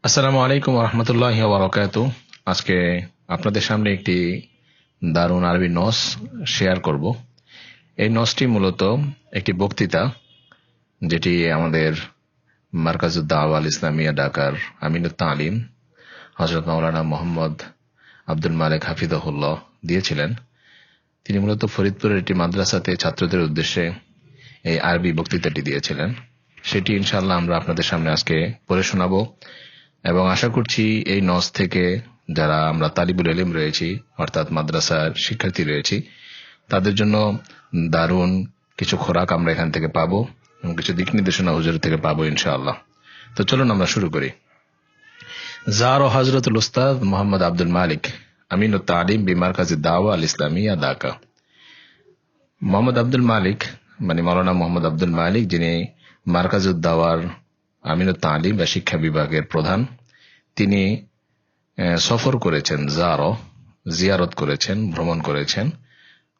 আসসালামু আলাইকুম রহমতুল্লাহি ওয়া বারাকাতুহু। আজকে আপনাদের সামনে একটি দারুণ আরবি নস শেয়ার করব। এই নসটি মূলত একটি বক্তৃতা, যেটি আমাদের মারকাজুদ দাওয়া আল ইসলামিয়া ঢাকার আমিনুত তালিম হযরত মাওলানা মোহাম্মদ আব্দুল মালেক হাফিজাহুল্লাহ দিয়েছিলেন। তিনি মূলত ফরিদপুরের একটি মাদ্রাসাতে ছাত্রদের উদ্দেশ্যে এই আরবি বক্তৃতাটি দিয়েছিলেন। সেটি ইনশাআল্লাহ আমরা আপনাদের সামনে আজকে পড়ে শোনাবো এবং আশা করছি এই নস থেকে যারা আমরা তালিবুল ইলম রয়েছি, অর্থাৎ মাদ্রাসার শিক্ষার্থী রয়েছি, তাদের জন্য দারুণ কিছু খোরাক আমরা এখান থেকে পাবো এবং কিছু দিক নির্দেশনা হুজুর থেকে পাবো ইনশাআল্লাহ। তো চলুন আমরা শুরু করি। জার ও হযরতুল উস্তাদ মোহাম্মদ আব্দুল মালিক আমিনুত তালিম বিমারকাজিদ দাওয়া আল ইসলামিয়া ঢাকা। মোহাম্মদ আব্দুল মালিক মানে মাওলানা মোহাম্মদ আব্দুল মালিক, যিনি মারকাজুদ দাওয়ার আমিনুত তালিম বা শিক্ষা বিভাগের প্রধান, তিনি সফর করেছেন, জিয়ারত করেছেন, ভ্রমণ করেছেন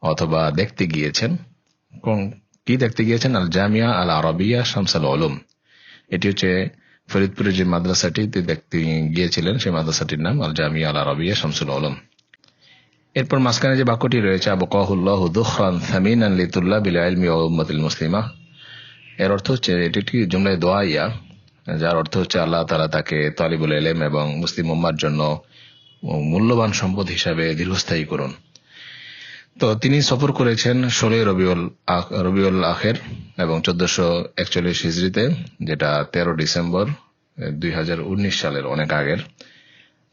অথবা দেখতে গিয়েছেন। কি দেখতে গিয়েছেন? আল জামিয়া আল আরবিয়া শামসুল উলুম। এটি হচ্ছে ফরিদপুরের যে মাদ্রাসাটি দেখতে গিয়েছিলেন, সেই মাদ্রাসাটির নাম আল জামিয়া আল আরবিয়া শামসুল উলুম। এরপর মাঝখানে যে বাক্যটি রয়েছে, আবকাহুল্লাহু দুখরান সামিনান লিতুল্লাবিল ইলমি ওয়া উম্মাতিল মুসলিমা, এর অর্থ হচ্ছে এটি একটি জুমলায়ে দোয়াইয়া, যার অর্থ হচ্ছে আল্লাহ তাআলা তাকে তালিবুল ইলম এবং মুসলিম উম্মার জন্য মূল্যবান সম্পদ হিসাবে দীর্ঘস্থায়ী করুন। তো তিনি সফর করেছেন 16 রবিউল আখির এবং 1441 হিজরিতে, যেটা 13 ডিসেম্বর 2019 সালের অনেক আগের।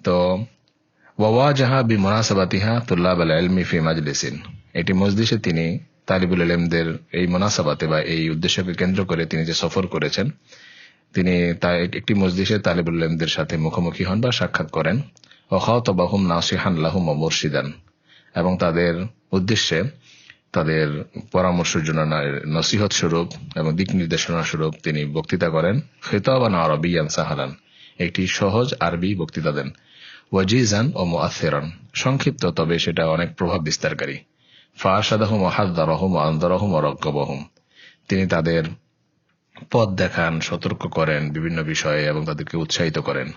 তো ওয়াওয়াজাহা বিমুনাসাবাতিহা তুল্লাব আল ইলমি ফি মাজলিসিন, এটি মজলিসে তিনি তালিবুল ইলমদের এই মুনাসাবাতে বা এই উদ্দেশ্যকে কেন্দ্র করে তিনি যে সফর করেছেন, তিনি একটি মজলিসে তালিবুল ইলমদের সাথে মুখোমুখি হন বা সাক্ষাৎ করেন। ওয়া খাতাবাহুম নাসিহান লাহুম ওয়া মুরশিদান, এবং তাদের উদ্দেশ্যে তাদের পরামর্শের জন্য নসিহত স্বরূপ এবং দিক নির্দেশনা স্বরূপ তিনি বক্তৃতা করেন। খিতাবান আরবিয়ান সাহালান, একটি সহজ আরবি বক্তৃতা দেন। ওয়াজিজান ও মুআথিরান, সংক্ষিপ্ত তবে সেটা অনেক প্রভাব বিস্তারকারী। ফাআরশাদাহুম ওয়া হাযযারাহুম ওয়া আনযারাহুম ওয়া রাগ্গাবাহুম, তিনি তাদের পথ দেখান, সতর্ক করেন বিভিন্ন বিষয়ে এবং তাদেরকে উৎসাহিত করেন।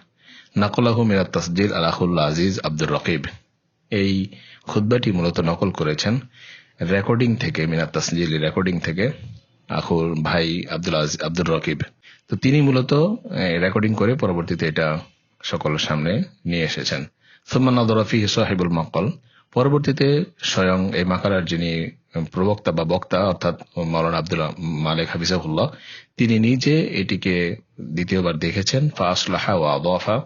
নাকলাহু মিনাত তাসজিল আল আখুল আজিজ আব্দুর রকিব, এই খুতবাটি মূলত নকল করেছেন রেকর্ডিং থেকে, মিনাত তাসজিল রেকর্ডিং থেকে আখুর ভাই আব্দুর রকিব। তো তিনি মূলত রেকর্ডিং করে পরবর্তীতে এটা সকলের সামনে নিয়ে এসেছেন। সুম্মা নাযারা ফীহি সাহিবুল মাকাল, পরবর্তীতে স্বয়ং এই মাকালার যিনি প্রবক্তা বা বক্তা অর্থাৎ মাওলানা আব্দুল মালিক হাফিজাহুল্লাহ, তিনি নিজে এটিকে দ্বিতীয়বার দেখেছেন। ফাআসলাহা ওয়া আদাফা,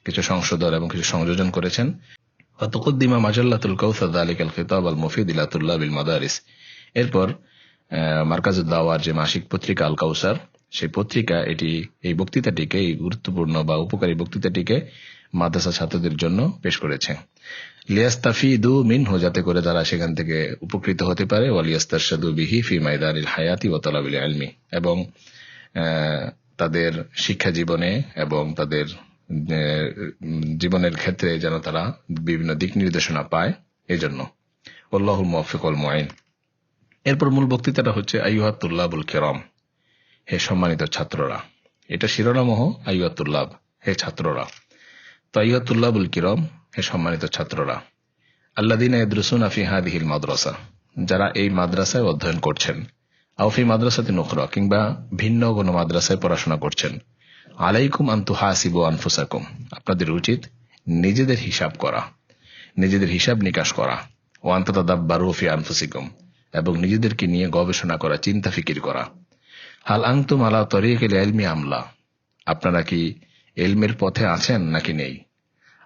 কিছু সংশোধন এবং কিছু সংযোজন করেছেন। ফাতাকদ্দিমা মাজাল্লাতুল কাউসার যালিকাল খিতাব আল মুফিদ ইলা তুল্লাবিল মাদারিস, এরপর মারকাজুদ দাওয়ার যে মাসিক পত্রিকা আল কাউসার, সেই পত্রিকা এই বক্তৃতাটিকে, এই গুরুত্বপূর্ণ বা উপকারী বক্তৃতাটিকে মাদ্রাসা ছাত্রদের জন্য পেশ করেছে। লিয়াস্তাফিদু মিনহু, যাতে করে তারা সেখান থেকে উপকৃত হতে পারে। ওয়া লিয়াস্তারশাদু বিহি ফি মাইদানিল হায়াতি ওয়া তালাবিল ইলমি, এবং তাদের শিক্ষা জীবনে এবং তাদের জীবনের ক্ষেত্রে যেন তারা বিভিন্ন দিক নির্দেশনা পায়, এজন্য। আল্লাহুল মুওয়াফফিক ওয়াল মুঈন। এরপর মূল বক্তৃতাটা হচ্ছে আইয়ুহাত তুল্লাবুল কিরাম, হে সম্মানিত ছাত্ররা। এটা শিরোনামহ আইয়ুহাত তুল্লাব, হে ছাত্ররা। তো আইয়ুহাত তুল্লাবুল কিরাম, হে সম্মানিত ছাত্ররা। আল্লাযীনা ইয়াদরুসুনা ফি হাযিহিল মাদ্রাসা, যারা এই মাদ্রাসায় অধ্যয়ন করছেন। আও ফি মাদ্রাসাতিন উখরা, কিংবা ভিন্ন কোনো মাদ্রাসায় পড়াশোনা করছেন। আলাইকুম আন তুহাসিবু আনফুসাকুম, আপনাদের উচিত নিজেদের হিসাব করা, নিজেদের হিসাব নিকাশ করা। ওয়া আন তাতাদাব্বারু ফি আনফুসিকুম, এবং নিজেদেরকে নিয়ে গবেষণা করা, চিন্তা ফিকির করা। হাল আনতুম আলা তরিকিল ইলমি আমলা, আপনারা কি ইলমের পথে আছেন নাকি নেই।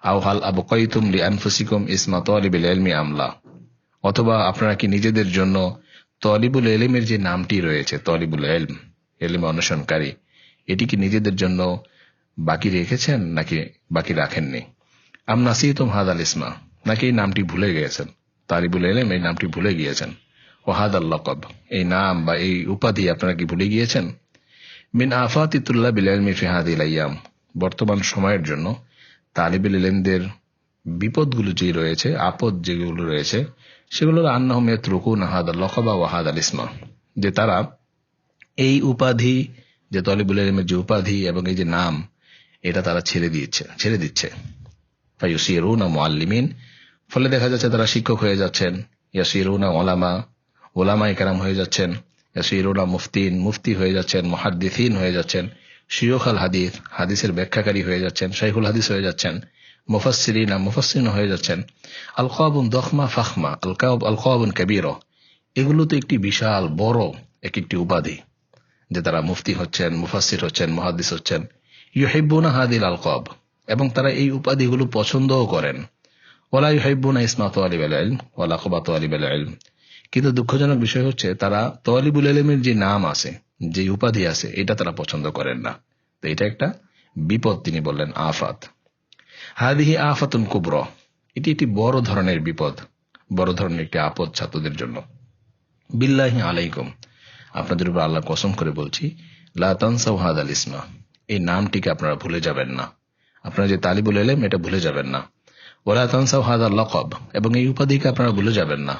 আও হাল আবকাইতুম লিআনফুসিকুম ইসমা তালিবিল ইলমি আমলা, অথবা আপনারা কি নিজেদের জন্য তালিবুল ইলমের যে নামটি রয়েছে, তালিবুল ইলম, ইলম অন্বেষণকারী, এটি কি নিজেদের জন্য বাকি রেখেছেন নাকি বাকি রাখেননি। আম নাসিতুম হাদাল ইসমা, নাকি এই নামটি ভুলে গিয়েছেন, তালিবুল ইলম এই নামটি ভুলে গিয়েছেন। ও হাদাল লাকাব, এই নাম বা এই উপাধি আপনারা কি ভুলে গিয়েছেন। মিন আফাতি তুল্লাবিল ইলমি ফি হাযিহিল আইয়াম, বর্তমান সময়ের জন্য তালিবুল ইলমদের বিপদগুলো যে রয়েছে, আপদ যেগুলো রয়েছে, সেগুলো আন্নাহুম ইয়াতরুকুনা হাদাল লাকাবা ওয়া হাদাল ইসমা, যে তারা এই উপাধি, যে তালিবুল ইলমের যে উপাধি এবং এই যে নাম, এটা তারা ছেড়ে দিচ্ছে। ফায়ুসিরুনা মুআল্লিমিন, ফলে দেখা যাচ্ছে তারা শিক্ষক হয়ে যাচ্ছেন। ইয়াসিরুনা ওলামায়ে কেরাম হয়ে যাচ্ছেন। ইয়াসিরুনা মুফতি হয়ে যাচ্ছেন। মুহাদ্দিসিন হয়ে যাচ্ছেন। শিয়ুখ আল হাদিস, হাদিসের ব্যাখ্যাকারী হয়ে যাচ্ছেন। শাইখুল হাদিস হয়ে যাচ্ছেন। মুফাসসিরিন হয়ে যাচ্ছেন। আলকাবুন দখমা ফাখমা আলকাবুন কাবীরা, এগুলো তো একটি বিশাল বড় একটি উপাধি, যে তারা মুফতি হচ্ছেন, মুফাসসির হচ্ছেন, মুহাদ্দিস হচ্ছেন। ইউহিব্বুনা হাদিল আলকাব, এবং তারা এই উপাধিগুলো পছন্দও করেন। ওয়ালা ইউহিব্বুনা ইসমা তালিবুল ইলম ওয়া লাকবা তালিবুল ইলম, কিন্তু দুঃখজনক বিষয় হচ্ছে তারা তালিবুল ইলমের যে নাম আছে, যে উপাধি আছে, এটা তারা পছন্দ করেন না। তো এটা একটা বিপদ, তিনি বললেন আফাত। হাদিহি আফাতুন কুবরা, এটি একটি বড় ধরনের বিপদ, বড় ধরনের একটি আপদ ছাত্রদের জন্য। বিল্লাহি আলাইকুম, আপনাদের উপর আল্লাহ কসম করে বলছি, লা তানসাউ হাদাল ইসমা, এই নামটিকে আপনারা ভুলে যাবেন না। আপনারা যে তালিবুল ইলম, এটা ভুলে যাবেন না। ওয়ালা তানসাউ হাদাল লাকব, এবং এই উপাধিকে আপনারা ভুলে যাবেন না।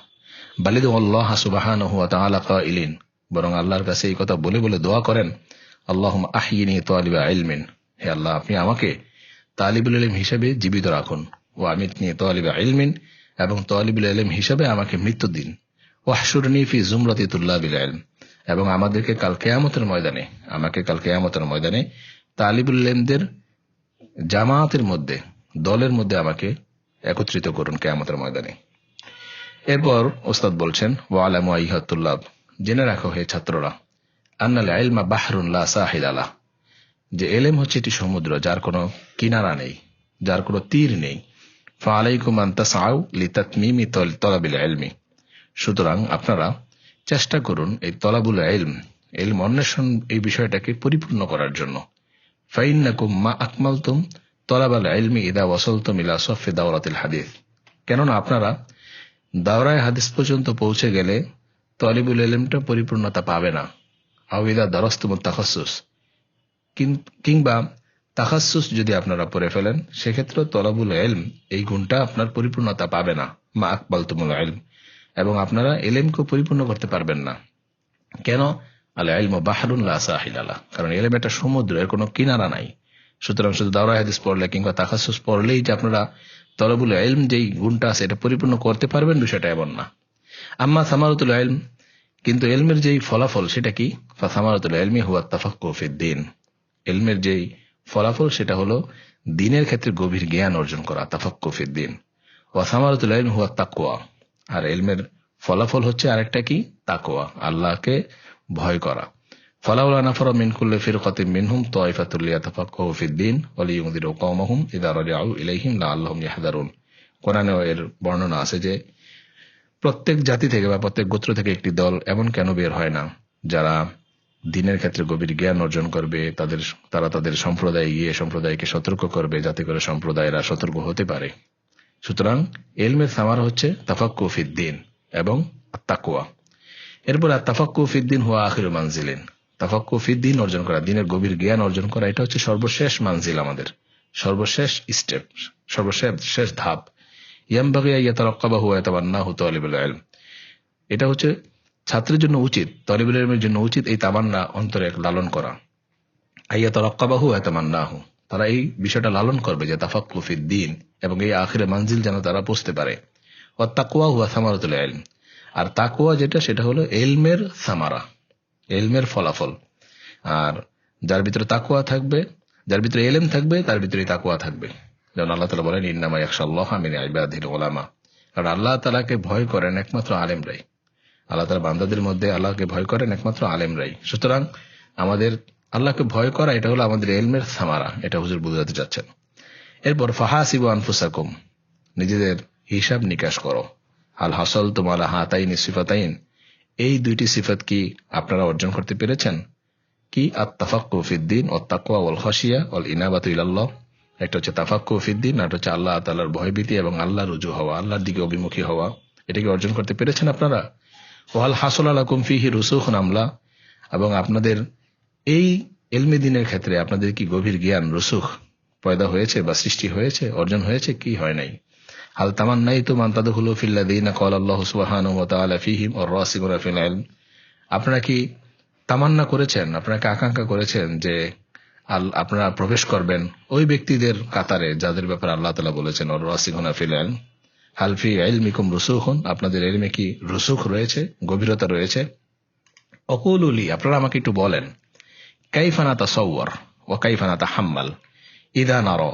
বালিদু আল্লাহ সুবহানাহু ওয়া তাআলা কাইলিন, বরং আল্লাহর কাছে এই কথা বলে বলে দোয়া করেন, আল্লাহুম্মা আহয়িনি তালিবা ইলমিন, হে আল্লাহ আপনি আমাকে তালিবুল ইলম হিসেবে জীবিত রাখুন। ওয়া আমিতনি তালিবা ইলমিন, এবং তালিবুল ইলম হিসেবে আমাকে মৃত্যু দিন। ওয়াহশুরনি ফি জুমরাতি তুল্লাবিল ইলম, এবং আমাকে কাল কিয়ামতের ময়দানে তালিবুল ইলমদের জামাতের মধ্যে, দলের মধ্যে আমাকে একত্রিত করুন কিয়ামতের ময়দানে। এরপর ওস্তাদ বলছেন, ওয়া আলামু আইয়ুহাত তুল্লাব, জেনে রাখো হে ছাত্ররা, আন্নাল ইলমা বাহরুন লা সাহিলা লাহ, যে এলেম হচ্ছে একটি সমুদ্র যার কোনো কিনারা নেই, যার কোনো তীর নেই। ফাআলাইকুম আন তাসআউ লিতাতমিমি তলাবিল ইলমি, সুতরাং আপনারা চেষ্টা করুন এই তলাবুল ইলম অন্বেষণ, এই বিষয়টাকে পরিপূর্ণ করার জন্য। ফাইন্নাকুম মা আকমালতুম তলাবাল ইলমি ইদা ওয়াসালতুম ইলা সফি দাওরাতিল হাদিস, কেননা আপনারা দাওরায়ে হাদিস পর্যন্ত পৌঁছে গেলে তলিবুল ইলমটা পরিপূর্ণতা পাবে না। আও ইদা দারাসতুমুত তাখাসসুস, কিংবা তাখাসসুস যদি আপনারা পড়ে ফেলেন, সেক্ষেত্রে তলাবুল ইলম এই গুণটা আপনার পরিপূর্ণতা পাবে না। মা আকবালতুমুল ইলম, এবং আপনারা ইলমকে পরিপূর্ণ করতে পারবেন না। কেন? আল ইলমু বাহরুন লা সাহিলা লাহ, কারণ ইলম একটা সমুদ্র, এর কোনো কিনারা নাই। সুতরাং শুধু দাওরায়ে হাদিস পড়লে কিংবা তাখাসসুস পড়লেই যে আপনারা তলাবুল ইলম যেই গুণটা আছে এটা পরিপূর্ণ করতে পারবেন, বিষয়টা এমন না। আম্মা সামারাতুল ইলম, কিন্তু ইলমের যেই ফলাফল সেটা কি? ফাসামারাতুল ইলমি হুয়া তাফাক্কুহু ফিদ্দীন, ইলমের যেই ফলাফল সেটা হলো দ্বীনের ক্ষেত্রে গভীর জ্ঞান অর্জন করা, তাফাক্কুহু ফিদ্দীন। ওয়া সামারাতুল ইলম হুয়া তাকওয়া, আর ইলমের ফলাফল হচ্ছে আরেকটা কি? তাকওয়া, আল্লাহকে ভয় করা। ফালাউলা নাফারা মিন কুল্লি ফিরকাতিন মিনহুম তাইফাতুল লিয়াতাফাক্কাহু ফিদ্দীন ওয়া লিয়ুনযিরু কওমাহুম ইযা রাজাউ ইলাইহিম লাআল্লাহুম ইয়াহযারুন। কোরআনে এর বর্ণনা আছে যে প্রত্যেক জাতি থেকে বা প্রত্যেক গোত্র থেকে একটি দল এমন কেন বের হয় না যারা দ্বীনের ক্ষেত্রে গভীর জ্ঞান অর্জন করবে, তারা তাদের সম্প্রদায়ে গিয়ে সম্প্রদায়কে সতর্ক করবে, যাতে করে সম্প্রদায়েরা সতর্ক হতে পারে। সুতরাং ইলমের সামারা হচ্ছে তাফাক্কুহু ফিদ্দীন এবং তাকওয়া। এরপর তাফাক্কুহু ফিদ্দীন হুয়া আখিরু মানজিলিন, তাফাক্কুহু ফিদ্দীন অর্জন করা, দ্বীনের গভীর জ্ঞান অর্জন করা, এটা হচ্ছে সর্বশেষ মানজিল, আমাদের সর্বশেষ স্টেপ, সর্বশেষ ধাপ। ইয়ানবাগি আন ইয়াতারাক্কাবাহু ওয়া ইয়াতামান্নাহু তালিবুল ইলম, এটা হচ্ছে ছাত্রের জন্য উচিত, তালিবুল ইলমের জন্য উচিত এই তামান্না অন্তরে লালন করা। ইয়াতারাক্কাবাহু ওয়া ইয়াতামান্নাহু, তারা এই বিষয়টা লালন করবে যে তাফাক্কুহু ফিদ্দীন, এবং এই আখিরে মানজিল যেন তারা পৌঁছতে পারে। ওয়া তাকওয়া হুয়া সামারাতুল ইলম, আর তাকওয়া যেটা, সেটা হলো ইলমের সামারা, ইলমের ফলাফল। আর যার ভিতরে তাকওয়া থাকবে, যার ভিতরে ইলম থাকবে, তার ভিতরে তাকওয়া থাকবে। যেমন আল্লাহ তাআলা বলেন, ইন্নামা ইয়াখশাল্লাহা মিন ইবাদিল উলামা, কারণ আল্লাহ তাআলাকে ভয় করেন একমাত্র আলেমরাই। আল্লাহ তাআলা বান্দাদের মধ্যে আল্লাহকে ভয় করেন একমাত্র আলেমরাই। সুতরাং আমাদের আল্লাহকে ভয় করা, এটা হলো আমাদের ইলমের সামারা, এটা হুজুর বুঝাতে চাচ্ছেন। এরপর ফাহাসিবু আনফুসাকুম, নিজেদের হিসাব নিকাশ করো। হাল হাসালতুম আলা হাতাইনি সিফাতাইন, এই দুইটি সিফাত কি আপনারা অর্জন করতে পেরেছেন? কি? আত-তাফাক্কুহু ফিদ্দীন ওয়াত তাকওয়া ওয়াল খাশিয়া ওয়াল ইনাবাতু ইলাল্লাহ। একটা হচ্ছে তাফাক্কুহু ফিদ্দীন, আর হচ্ছে আল্লাহ তাআলার ভয়ভীতি এবং আল্লাহ রুজু হওয়া, আল্লাহর দিকে অভিমুখী হওয়া। এটা কি অর্জন করতে পেরেছেন আপনারা? ওয়াল হাসালা লাকুম ফিহি রুসুখুন আমলা, এবং আপনাদের এই ইলমে দ্বীনের ক্ষেত্রে আপনাদের কি গভীর জ্ঞান, রুসুখ পয়দা হয়েছে বা সৃষ্টি হয়েছে, অর্জন হয়েছে কি হয় নাই? হাল তামান্নাইতুম আন তাদখুলু ফিল্লাযীনা ক্বালা আল্লাহু সুবহানাহু ওয়া তাআলা ফীহিম ওয়ার রাসিখুনা ফিল ইলম, আপনারা কি তামান্না করেছেন, আপনারা কি আকাঙ্ক্ষা করেছেন যে আপনারা প্রবেশ করবেন ওই ব্যক্তিদের কাতারে যাদের ব্যাপারে আল্লাহ তাআলা বলেছেন ওয়ারাসিখুনা ফিল ইলম হাল ফি ইলমিকুম রুসুখুন, আপনাদের ইলমে কি রুসুখ রয়েছে, গভীরতা রয়েছে। অকুলু লি, আপনারা আমাকে একটু বলেন, কাইফা নাতাসাওয়ার ওয়া কাইফা নাতাহাম্মাল ইযা নারা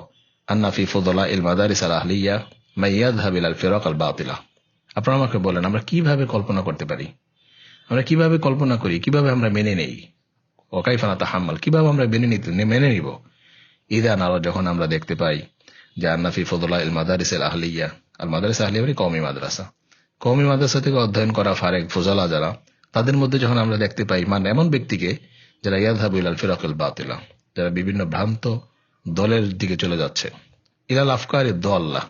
আন্না ফি ফুদালাইল মাদারিস আল আহলিয়া মা ইয়াযহাবু ইলাল ফিরাক আল বাতিলা। আপনারা আমাকে বলেন আমরা কিভাবে কল্পনা করতে পারি, আমরা কিভাবে কল্পনা করি, কিভাবে আমরা মেনে নেই, ওয়া কাইফা নাতাহাম্মাল, কিভাবে আমরা মেনে নিব, ইযা নারা, যখন আমরা দেখতে পাই যে আন্না ফি ফুদালাইল মাদারিস আল আহলিয়া, আল মাদারিস আহলিয়া মানে কওমি মাদ্রাসা, কওমি মাদ্রাসা থেকে অধ্যয়ন করা ফারেক ফুজালা যারা, তাদের মধ্যে যখন আমরা দেখতে পাই মানে এমন ব্যক্তিকে যারা ইয়াযহাবু ইলাল ফিরাকিল বাতিলা, যারা বিভিন্ন ভ্রান্ত দলের দিকে চলে যাচ্ছে, ইলাল আফকারি দাল্লা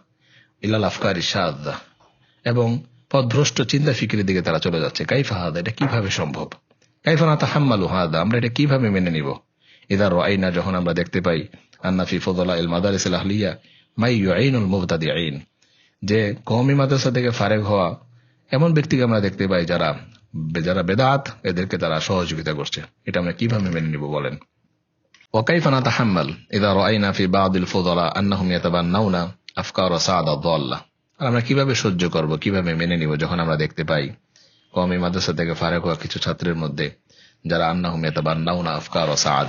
ইলাল আফকারি শাযযা, এবং পথভ্রষ্ট চিন্তা ফিকিরের দিকে তারা চলে যাচ্ছে। কাইফা হাদা, এটা কিভাবে সম্ভব, কাইফা নাতাহাম্মালু হাদা, আমরা এটা কিভাবে মেনে নিব। ইযা রাআইনা, যখন আমরা দেখতে পাই আন্না ফি ফুদালাইল মাদারিস আল আহলিয়া মা ইউঈনুল মুবতাদিঈন, যে কওমি মাদ্রাসা থেকে ফারেক হওয়া এমন ব্যক্তিকে আমরা দেখতে পাই যারা বেদাত, এদেরকে তারা সহযোগিতা করছে, এটা আমরা কিভাবে মেনে নিব বলেন। ওয়া কাইফা নাতাহাম্মাল ইযা রাআইনা ফি বা'দিল ফুদালা আন্নাহুম ইয়াতাবান্নাউনা আফকার সা'দা দাল্লা, আর আমরা কিভাবে সহ্য করব, কিভাবে মেনে নিব যখন আমরা দেখতে পাই কওমি মাদ্রাসা থেকে ফারেক হওয়া কিছু ছাত্রের মধ্যে যারা আন্নাহুম ইয়াতাবান্নাউনা আফকার সা'দ,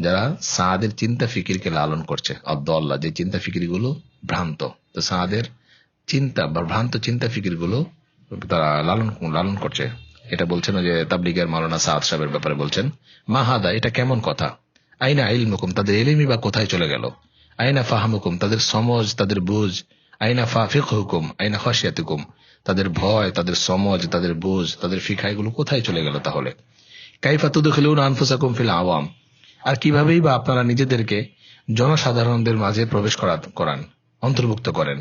যারা সাদের চিন্তা ফিকিরকে লালন করছে, আদ-দাল্লা, যে চিন্তা ফিকিরগুলো ভ্রান্ত, তো সাদের চিন্তা বা ভ্রান্ত চিন্তা ফিকিরগুলো তারা লালন করছে। এটা বলছেন যে তাবলিগের মাওলানা সাদ সাহেবের ব্যাপারে বলছেন, মাহাদা, এটা কেমন কথা, আইনা ইলমুকুম, তাদের ইলমি বা কোথায় চলে গেল, আইনা ফাহমুকুম, তাদের সমঝ, তাদের বুঝ, আইনা ফিকহুকুম আইনা খাশিয়াতুকুম, তাদের ভয়, তাদের সমঝ, তাদের বুঝ, তাদের ফিকহ, এগুলো কোথায় চলে গেল তাহলে। কাইফা তুদখিলুনা আনফুসাকুম ফিল আওয়াম, আর কিভাবেই বা আপনারা নিজেদেরকে জনসাধারণদের মাঝে প্রবেশ করান, অন্তর্ভুক্ত করেন।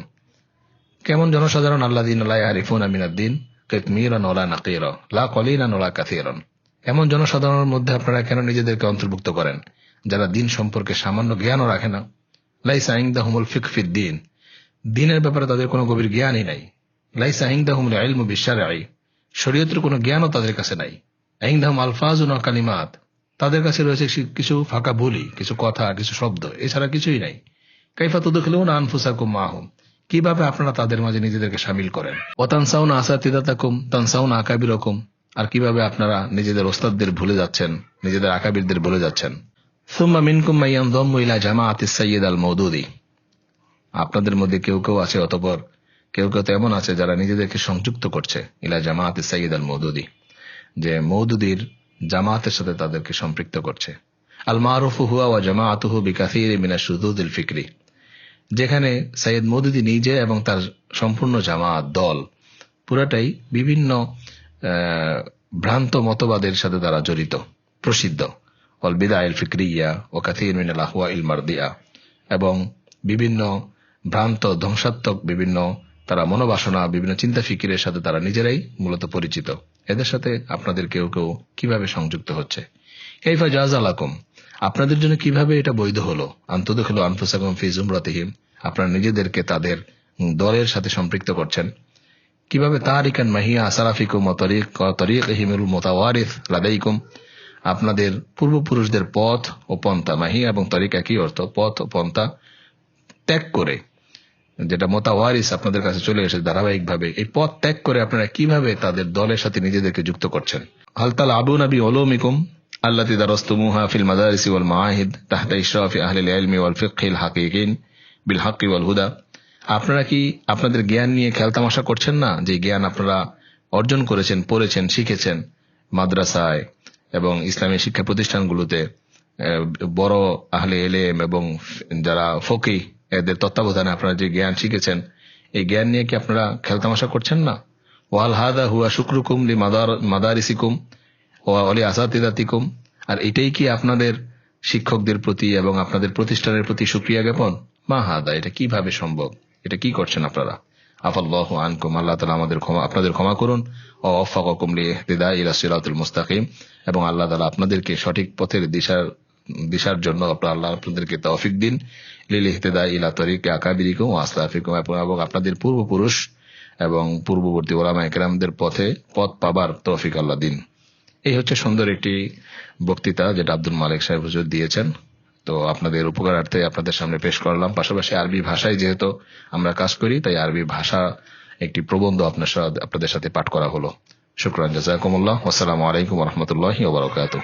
কেমন জনসাধারণ, আল্লাযীনা লা ইয়ারিফুনা মিনাদ-দীন কিতমীরান ওয়ালা নাকীরা লা কলীলান ওয়ালা কাসীরান, এমন জনসাধারণের মধ্যে আপনারা কেন নিজেদেরকে অন্তর্ভুক্ত করেন যারা দিন সম্পর্কে সামান্য জ্ঞানও রাখে না। লাইসা ইনদাহুমুল ফিকহ ফিদ-দীন, দ্বীনের ব্যাপারে তাদের কোনো গভীর জ্ঞানই নাই। লাইসা ইনদাহুমুল ইলমু বিশ-শারঈ, শরীয়তের কোনো জ্ঞানও তাদের কাছে নাই। ইনদাহুম আলফাজুন ওয়া কালিমাত, তাদের কাছে রয়েছে কিছু ফাঁকা বলি, কিছু কথা, কিছু শব্দ, এছাড়া কিছুই নাই। কাইফা তুদখিলুনা আনফুসাকুম মাহুম, কিভাবে আপনারা তাদের মাঝে নিজেদেরকে শামিল করেন। ওয়া তানসাউনা আসাতিদাতাকুম তানসাউনা আকাবিরকুম, আর কিভাবে আপনারা নিজেদের ওস্তাদদের ভুলে যাচ্ছেন, নিজেদের আকাবিরদের ভুলে যাচ্ছেন। সুম্মা মিনকুম মান ইয়ানযাম্মু ইলা জামাআতিস সাইয়্যিদ আল মওদুদি, আপনাদের মধ্যে কেউ কেউ আছে, অতঃপর কেউ কেউ তো এমন আছে যারা নিজেদেরকে সংযুক্ত করছে ইলা জামাআতিস সাইয়্যিদ আল মওদুদি, যে মওদুদির জামাতের সাথে তাদেরকে সম্পৃক্ত করছে। আল মারুফু হুয়া ওয়া জামাআতুহু বিকাসীরিন মিনাশ শুযুযিল ফিকরি, যেখানে সৈয়দ মওদুদি নিজে এবং তার সম্পূর্ণ জামাত দল পুরাটাই বিভিন্ন ভ্রান্ত মতবাদের সাথে তারা জড়িত, প্রসিদ্ধ। ওয়াল বিদাইল ফিকরিয়া ওয়া কাসীর মিনাল আহওয়াইল মারদিয়া, এবং বিভিন্ন ভ্রান্ত ধ্বংসাত্মক বিভিন্ন তারা মনোবাসনা, বিভিন্ন চিন্তা ফিকিরের সাথে তারা নিজেরাই মূলত পরিচিত। এদের সাথে আপনাদের কেউ কেউ কিভাবে সংযুক্ত হচ্ছে। কাইফা জাযা লাকুম, আপনাদের জন্য কিভাবে এটা বৈধ হলো, আনতুদখিলু আনফুসাকুম ফি যুমরাতিহিম, আপনারা নিজেদেরকে তাদের দলের সাথে সম্পৃক্ত করছেন। কিভাবে তারিকান মাহিয়া সালাফিকুম ওয়া তরিকহিমুল মুতাওয়ারিস লাদাইকুম, আপনাদের পূর্বপুরুষদের পথ ও পন্থা, মাহিয়া এবং তরিকা কি অর্থ, পথ ও পন্থা ত্যাগ করে, যেটা মুতাওয়ারিস আপনাদের কাছে চলে এসেছে ধারাবাহিকভাবে, এই পথ ত্যাগ করে আপনারা কিভাবে তাদের দলের সাথে নিজেদেরকে যুক্ত করছেন। হাল তালআবুনা বিউলুমিকুম আল্লাতী দারাসতুমুহা ফিল মাদারিসি ওয়াল মাআহিদ তাহতা ইশরাফি আহলিল ইলমি ওয়াল ফিকহিল হাকীকিন বিল হাক্কি ওয়াল হুদা, আপনারা কি আপনাদের জ্ঞান নিয়ে খেলতামাশা করছেন না, যে জ্ঞান আপনারা অর্জন করেছেন, পড়েছেন, শিখেছেন মাদ্রাসায় এবং ইসলামী শিক্ষা প্রতিষ্ঠানগুলোতে, বড় আহলে ইলম এবং যারা ফকিহ এদের তত্ত্বাবধানে আপনারা যে জ্ঞান শিখেছেন, এই জ্ঞান নিয়ে কি আপনারা খেলতামাশা করছেন না। ওয়াল হাদা হুয়া শুকরুকুম লি মাদারিসিকুম ওয়া লি আসাতিদাতিকুম, আর এটাই কি আপনাদের শিক্ষকদের প্রতি এবং আপনাদের প্রতিষ্ঠানের প্রতি শুকরিয়া জ্ঞাপন। মা হাদা, এটা কিভাবে সম্ভব, এটা কি করছেন আপনারা। আফাল্লাহু আনকুম, আল্লাহ তাআলা আপনাদের ক্ষমা করুন। ওয়া ওয়াফাকাকুম লিইহতিদা ইলা সিরাতিল মুস্তাকিম, এবং আল্লাহ তাআলা আপনাদেরকে সঠিক পথের দিশার জন্য আল্লাহ আপনাদেরকে তৌফিক দিন। লিল ইহতিদা ইলা তরিকি আকাবিরিকুম ওয়া আসলাফিকুম, এবং আপনাদের পূর্বপুরুষ এবং পূর্ববর্তী উলামায়ে কেরামদের পথ পাবার তৌফিক আল্লাহ দিন। এই হচ্ছে সুন্দর একটি বক্তৃতা যেটা আব্দুল মালিক সাহেব হুজুর দিয়েছেন। তো আপনাদের উপকারার্থে আপনাদের সামনে পেশ করলাম। পাশাপাশি আরবি ভাষায় যেহেতু আমরা কাজ করি, তাই আরবি ভাষা একটি প্রবন্ধ আপনাদের সাথে পাঠ করা হলো। শুকরান, জাযাকুমুল্লাহ। আসসালামু আলাইকুম ওয়া রাহমাতুল্লাহি ওয়া বারাকাতুহু।